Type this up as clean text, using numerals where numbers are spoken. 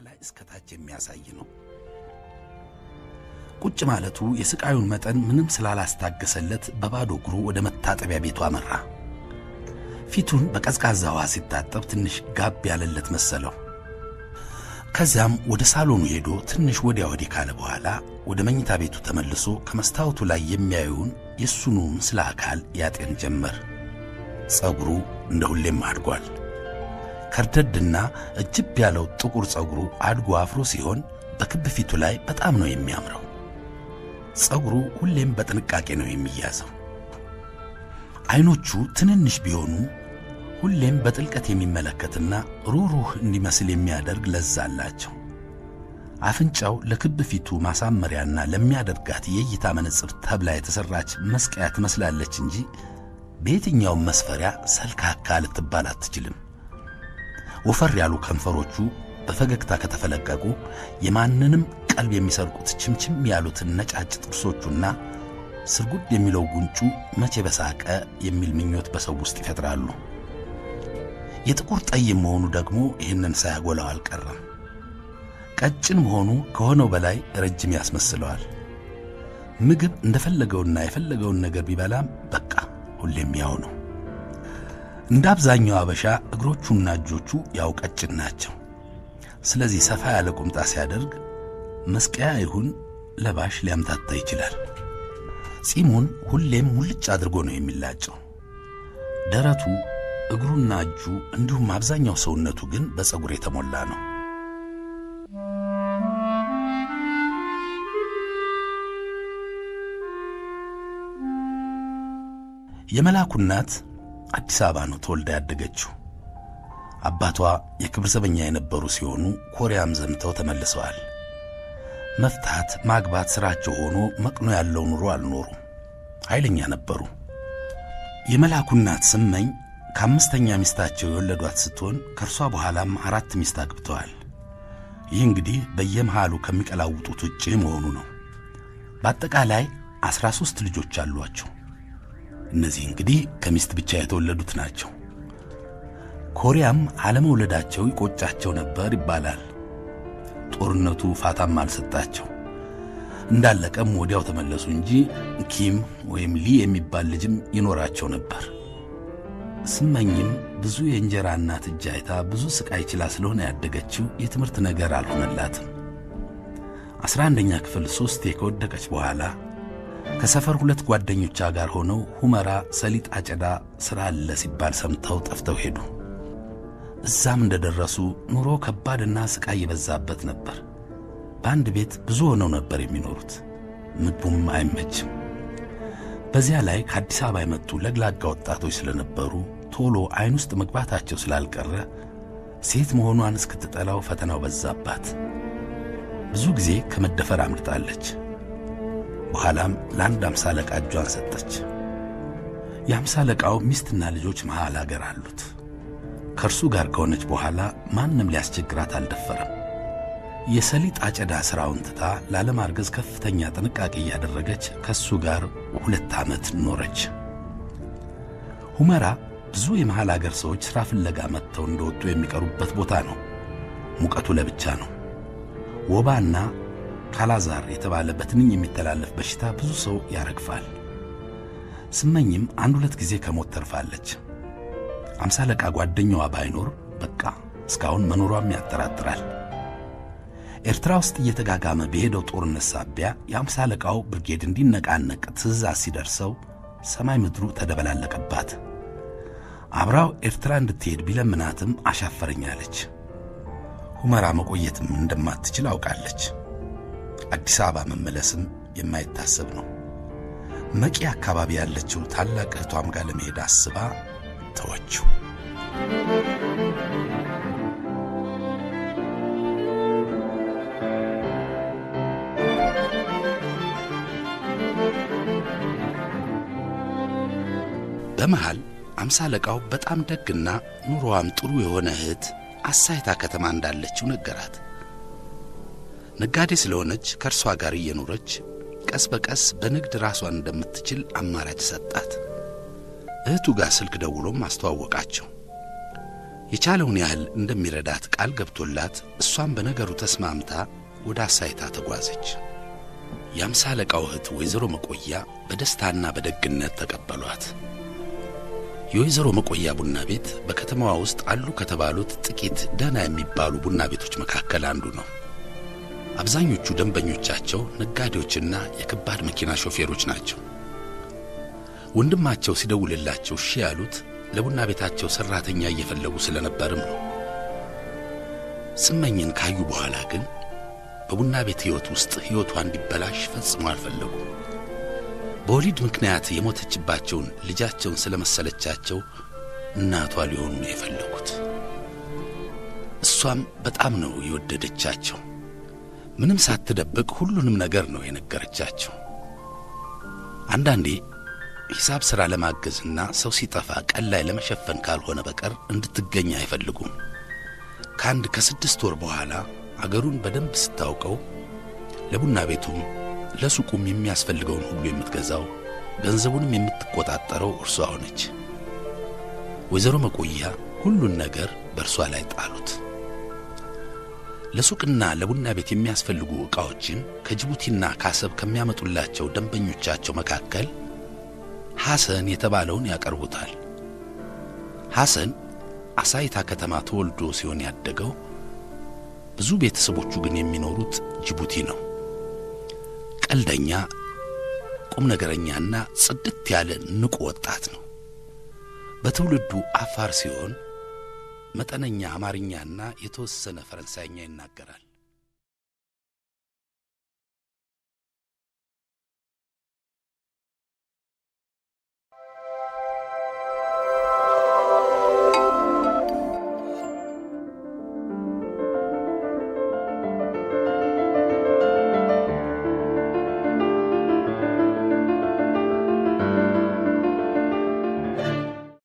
ከላይ እስከ ታች የሚያሳይ ነው። ቁጭ ማለቱ የስቃዩን መጠን ምንም ስላላስታገሰለት በባዶ እግሩ ወደ መታጠቢያ ቤቱ አመራ። ፊቱን በቀዝቃዛ ውሃ ሲታጠብ ትንሽ ጋብ ያለለት መሰለው። ከዚያም ወደ ሳሎኑ ሄዶ ትንሽ ወዲያ ወዲህ ካለ በኋላ ወደ መኝታ ቤቱ ተመልሶ ከመስታወቱ ላይ የሚያየውን የሱኑ ምስለ አካል ያጤን ጀመር። ጸጉሩ እንደ ሁሌም አድጓል። ከርደድና እጅብ ያለው ጥቁር ጸጉሩ አድጎ አፍሮ ሲሆን በክብ ፊቱ ላይ በጣም ነው የሚያምረው። ጸጉሩ ሁሌም በጥንቃቄ ነው የሚያዘው። አይኖቹ ትንንሽ ቢሆኑ ሁሌም በጥልቀት የሚመለከትና ሩሩህ እንዲመስል የሚያደርግ ለዛ አላቸው። አፍንጫው ለክብ ፊቱ ማሳመሪያና ለሚያደርጋት የእይታ መነጽር ተብላ የተሰራች መስቀያ ትመስላለች እንጂ በየትኛውም መስፈሪያ ሰልካካ ልትባል አትችልም። ወፈር ያሉ ከንፈሮቹ በፈገግታ ከተፈለቀቁ የማንንም ቀልብ የሚሰርቁት ችምችም ያሉትን ነጫጭ ጥርሶቹና ስርጉድ የሚለው ጉንጩ መቼ በሳቀ የሚል ምኞት በሰው ውስጥ ይፈጥራሉ። የጥቁር ጠይም መሆኑ ደግሞ ይህንን ሳያጎላው አልቀረም። ቀጭን መሆኑ ከሆነው በላይ ረጅም ያስመስለዋል። ምግብ እንደፈለገውና የፈለገውን ነገር ቢበላም በቃ ሁሌም ያው ነው። እንደ አብዛኛው አበሻ እግሮቹና እጆቹ ያው ቀጭን ናቸው። ስለዚህ ሰፋ ያለ ቁምጣ ሲያደርግ መስቀያ ይሁን ለባሽ ሊያምታታ ይችላል። ጺሙን ሁሌም ሙልጭ አድርጎ ነው የሚላጨው። ደረቱ፣ እግሩና እጁ እንዲሁም አብዛኛው ሰውነቱ ግን በፀጉር የተሞላ ነው። የመላኩ እናት አዲስ አበባ ነው ተወልዳ ያደገችው። አባቷ የክብር ዘበኛ የነበሩ ሲሆኑ ኮሪያም ዘምተው ተመልሰዋል። መፍታት ማግባት ስራቸው ሆኖ መቅኖ ያለው ኑሮ አልኖሩም። ኃይለኛ ነበሩ። የመላኩ እናት ስመኝ ከአምስተኛ ሚስታቸው የወለዷት ስትሆን ከእርሷ በኋላም 4 ሚስት አግብተዋል። ይህ እንግዲህ በየመሃሉ ከሚቀላውጡት ውጪ መሆኑ ነው። በአጠቃላይ 13 ልጆች አሏቸው። እነዚህ እንግዲህ ከሚስት ብቻ የተወለዱት ናቸው። ኮሪያም አለመውለዳቸው ይቆጫቸው ነበር ይባላል። ጦርነቱ ፋታም አልሰጣቸው። እንዳለቀም ወዲያው ተመለሱ እንጂ ኪም ወይም ሊ የሚባል ልጅም ይኖራቸው ነበር። ስመኝም ብዙ የእንጀራ እናት እጅ አይታ ብዙ ስቃይ ችላ ስለሆነ ያደገችው የትምህርት ነገር አልሆነላትም። 11ኛ ክፍል 3 ከወደቀች በኋላ ከሰፈር 2 ጓደኞቿ ጋር ሆነው ሁመራ ሰሊጥ አጨዳ ስራ አለ ሲባል ሰምተው ጠፍተው ሄዱ። እዛም እንደደረሱ ኑሮ ከባድና ስቃይ የበዛበት ነበር። በአንድ ቤት ብዙ ሆነው ነበር የሚኖሩት። ምግቡም አይመችም። በዚያ ላይ ከአዲስ አበባ የመጡ ለግላጋ ወጣቶች ስለነበሩ ቶሎ አይን ውስጥ መግባታቸው ስላልቀረ ሴት መሆኗን እስክትጠላው ፈተናው በዛባት። ብዙ ጊዜ ከመደፈር አምልጣለች። በኋላም ለአንድ 50 አለቃ እጇን ሰጠች። የ50 አለቃው ሚስትና ልጆች መሃል አገር አሉት። ከእርሱ ጋር ከሆነች በኋላ ማንም ሊያስቸግራት አልደፈረም። የሰሊጥ አጨዳ ሥራውን ትታ ላለማርገዝ ከፍተኛ ጥንቃቄ እያደረገች ከሱ ጋር 2 ዓመት ኖረች። ሁመራ ብዙ የመሃል አገር ሰዎች ሥራ ፍለጋ መጥተው እንደወጡ የሚቀሩበት ቦታ ነው። ሙቀቱ ለብቻ ነው። ወባና ካላዛር የተባለ በትንኝ የሚተላለፍ በሽታ ብዙ ሰው ያረግፋል። ስመኝም 1-2 ጊዜ ከሞት ተርፋለች። 50 አለቃ ጓደኛዋ ባይኖር በቃ እስካሁን መኖሯም ያጠራጥራል። ኤርትራ ውስጥ እየተጋጋመ በሄደው ጦርነት ሳቢያ የ50 አለቃው ብርጌድ እንዲነቃነቅ ትእዛዝ ሲደርሰው ሰማይ ምድሩ ተደበላለቀባት። አብራው ኤርትራ እንድትሄድ ቢለምናትም አሻፈረኛለች። ሁመራ መቆየትም እንደማትችል አውቃለች። አዲስ አበባ መመለስም የማይታሰብ ነው። መቂ አካባቢ ያለችው ታላቅ እህቷም ጋር ለመሄድ አስባ ተወችው። በመሃል 50 አለቃው በጣም ደግና ኑሮዋም ጥሩ የሆነ እህት አሳይታ ከተማ እንዳለችው ነገራት። ነጋዴ ስለሆነች ከእርሷ ጋር እየኖረች ቀስ በቀስ በንግድ ራሷን እንደምትችል አማራጭ ሰጣት። እህቱ ጋር ስልክ ደውሎም አስተዋወቃቸው። የቻለውን ያህል እንደሚረዳት ቃል ገብቶላት እሷም በነገሩ ተስማምታ ወደ አሳይታ ተጓዘች። የአምሳ አለቃው እህት ወይዘሮ መቆያ በደስታና በደግነት ተቀበሏት። የወይዘሮ መቆያ ቡና ቤት በከተማዋ ውስጥ አሉ ከተባሉት ጥቂት ደህና የሚባሉ ቡና ቤቶች መካከል አንዱ ነው። አብዛኞቹ ደንበኞቻቸው ነጋዴዎችና የከባድ መኪና ሾፌሮች ናቸው። ወንድማቸው ሲደውልላቸው እሺ ያሉት ለቡና ቤታቸው ሰራተኛ እየፈለጉ ስለነበርም ነው። ስመኝን ካዩ በኋላ ግን በቡና ቤት ሕይወት ውስጥ ሕይወቷ እንዲበላሽ ፈጽሞ አልፈለጉም። በወሊድ ምክንያት የሞተችባቸውን ልጃቸውን ስለመሰለቻቸው እናቷ ሊሆኑ ነው የፈለጉት። እሷም በጣም ነው የወደደቻቸው። ምንም ሳትደብቅ ሁሉንም ነገር ነው የነገረቻቸው። አንዳንዴ ሂሳብ ሥራ ለማገዝና ሰው ሲጠፋ ቀን ላይ ለመሸፈን ካልሆነ በቀር እንድትገኝ አይፈልጉም። ከ6 ወር በኋላ አገሩን በደንብ ስታውቀው ለቡና ቤቱም ለሱቁም የሚያስፈልገውን ሁሉ የምትገዛው ገንዘቡንም የምትቆጣጠረው እርሷ ሆነች። ወይዘሮ መቆያ ሁሉን ነገር በእርሷ ላይ ጣሉት። ለሱቅና ለቡና ቤት የሚያስፈልጉ ዕቃዎችን ከጅቡቲና ከአሰብ ከሚያመጡላቸው ደንበኞቻቸው መካከል ሐሰን የተባለውን ያቀርቡታል። ሐሰን አሳይታ ከተማ ተወልዶ ሲሆን ያደገው፣ ብዙ ቤተሰቦቹ ግን የሚኖሩት ጅቡቲ ነው። ቀልደኛ፣ ቁም ነገረኛና ጽድት ያለ ንቁ ወጣት ነው። በትውልዱ አፋር ሲሆን መጠነኛ አማርኛና የተወሰነ ፈረንሳይኛ ይናገራል።